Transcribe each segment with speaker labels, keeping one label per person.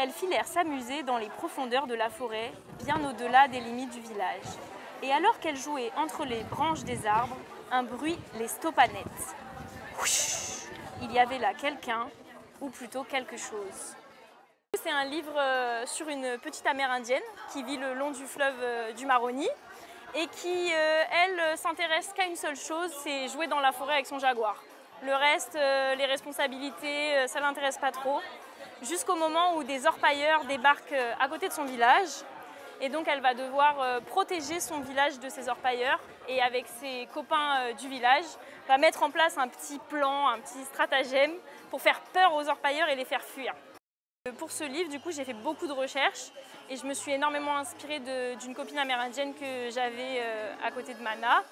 Speaker 1: elles filèrent s'amuser dans les profondeurs de la forêt, bien au-delà des limites du village. Et alors qu'elles jouaient entre les branches des arbres, un bruit les stoppa net. Il y avait là quelqu'un, ou plutôt quelque chose. C'est un livre sur une petite amérindienne qui vit le long du fleuve du Maroni et qui, elle, s'intéresse qu'à une seule chose, c'est jouer dans la forêt avec son jaguar. Le reste, les responsabilités, ça ne l'intéresse pas trop. Jusqu'au moment où des orpailleurs débarquent à côté de son village. Et donc elle va devoir protéger son village de ces orpailleurs et avec ses copains du village, va mettre en place un petit plan, un petit stratagème pour faire peur aux orpailleurs et les faire fuir. Pour ce livre, du coup, j'ai fait beaucoup de recherches et je me suis énormément inspirée d'une copine amérindienne que j'avais à côté de Mana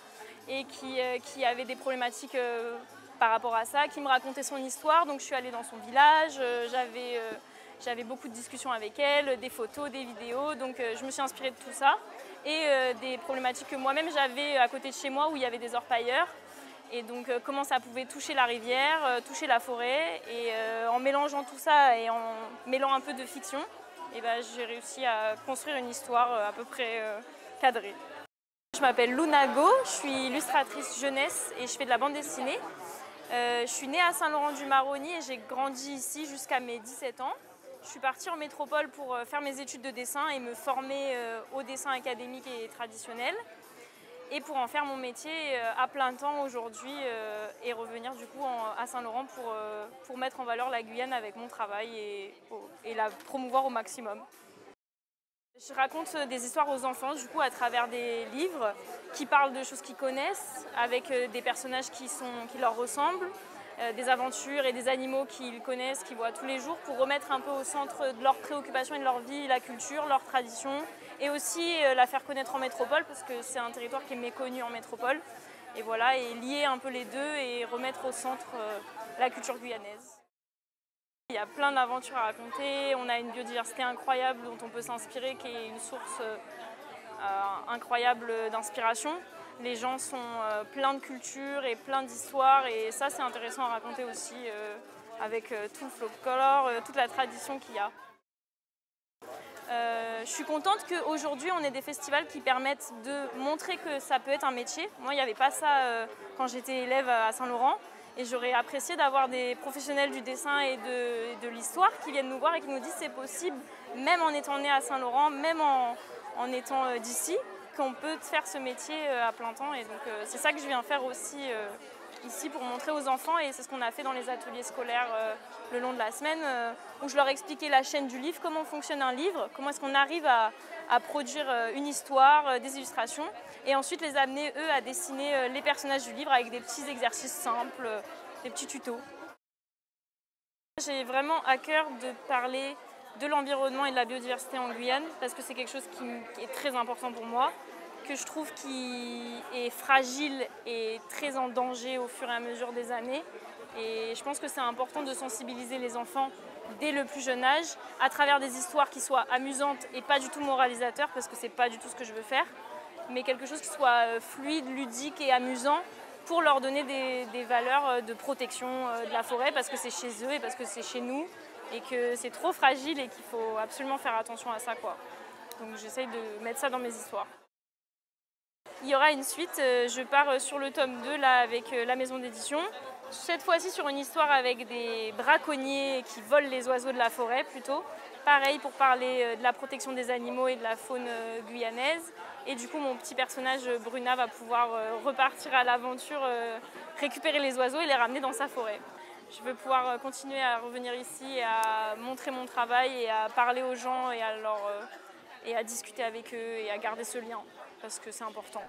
Speaker 1: et qui avait des problématiques par rapport à ça, qui me racontait son histoire. Donc je suis allée dans son village, j'avais beaucoup de discussions avec elle, des photos, des vidéos, donc je me suis inspirée de tout ça. Et des problématiques que moi-même j'avais à côté de chez moi où il y avait des orpailleurs. Et donc comment ça pouvait toucher la rivière, toucher la forêt. Et en mélangeant tout ça et en mêlant un peu de fiction, j'ai réussi à construire une histoire à peu près cadrée. Je m'appelle Luna Go, je suis illustratrice jeunesse et je fais de la bande dessinée. Je suis née à Saint-Laurent-du-Maroni et j'ai grandi ici jusqu'à mes 17 ans. Je suis partie en métropole pour faire mes études de dessin et me former au dessin académique et traditionnel. Et pour en faire mon métier à plein temps aujourd'hui et revenir du coup à Saint-Laurent pour mettre en valeur la Guyane avec mon travail et la promouvoir au maximum. Je raconte des histoires aux enfants du coup à travers des livres qui parlent de choses qu'ils connaissent, avec des personnages qui leur ressemblent, des aventures et des animaux qu'ils connaissent, qu'ils voient tous les jours, pour remettre un peu au centre de leurs préoccupations et de leur vie la culture, leurs traditions, et aussi la faire connaître en métropole, parce que c'est un territoire qui est méconnu en métropole. Et voilà, et lier un peu les deux et remettre au centre la culture guyanaise. Il y a plein d'aventures à raconter, on a une biodiversité incroyable dont on peut s'inspirer, qui est une source incroyable d'inspiration. Les gens sont pleins de culture et plein d'histoires et ça c'est intéressant à raconter aussi avec tout le folklore, toute la tradition qu'il y a. Je suis contente qu'aujourd'hui on ait des festivals qui permettent de montrer que ça peut être un métier. Moi il n'y avait pas ça quand j'étais élève à Saint-Laurent. Et j'aurais apprécié d'avoir des professionnels du dessin et de l'histoire qui viennent nous voir et qui nous disent c'est possible, même en étant né à Saint-Laurent, même en étant d'ici, qu'on peut faire ce métier à plein temps. Et donc c'est ça que je viens faire aussi ici pour montrer aux enfants. Et c'est ce qu'on a fait dans les ateliers scolaires le long de la semaine, où je leur expliquais la chaîne du livre, comment fonctionne un livre, comment est-ce qu'on arrive à produire une histoire, des illustrations, et ensuite les amener, eux, à dessiner les personnages du livre avec des petits exercices simples, des petits tutos. J'ai vraiment à cœur de parler de l'environnement et de la biodiversité en Guyane, parce que c'est quelque chose qui est très important pour moi, que je trouve qui est fragile et très en danger au fur et à mesure des années. Et je pense que c'est important de sensibiliser les enfants dès le plus jeune âge, à travers des histoires qui soient amusantes et pas du tout moralisateurs, parce que c'est pas du tout ce que je veux faire, mais quelque chose qui soit fluide, ludique et amusant pour leur donner des valeurs de protection de la forêt, parce que c'est chez eux et parce que c'est chez nous et que c'est trop fragile et qu'il faut absolument faire attention à ça, quoi. Donc j'essaye de mettre ça dans mes histoires. Il y aura une suite, je pars sur le tome 2 là, avec la maison d'édition. Cette fois-ci sur une histoire avec des braconniers qui volent les oiseaux de la forêt plutôt. Pareil pour parler de la protection des animaux et de la faune guyanaise. Et du coup mon petit personnage Bruna va pouvoir repartir à l'aventure, récupérer les oiseaux et les ramener dans sa forêt. Je veux pouvoir continuer à revenir ici et à montrer mon travail et à parler aux gens et à discuter avec eux et à garder ce lien parce que c'est important.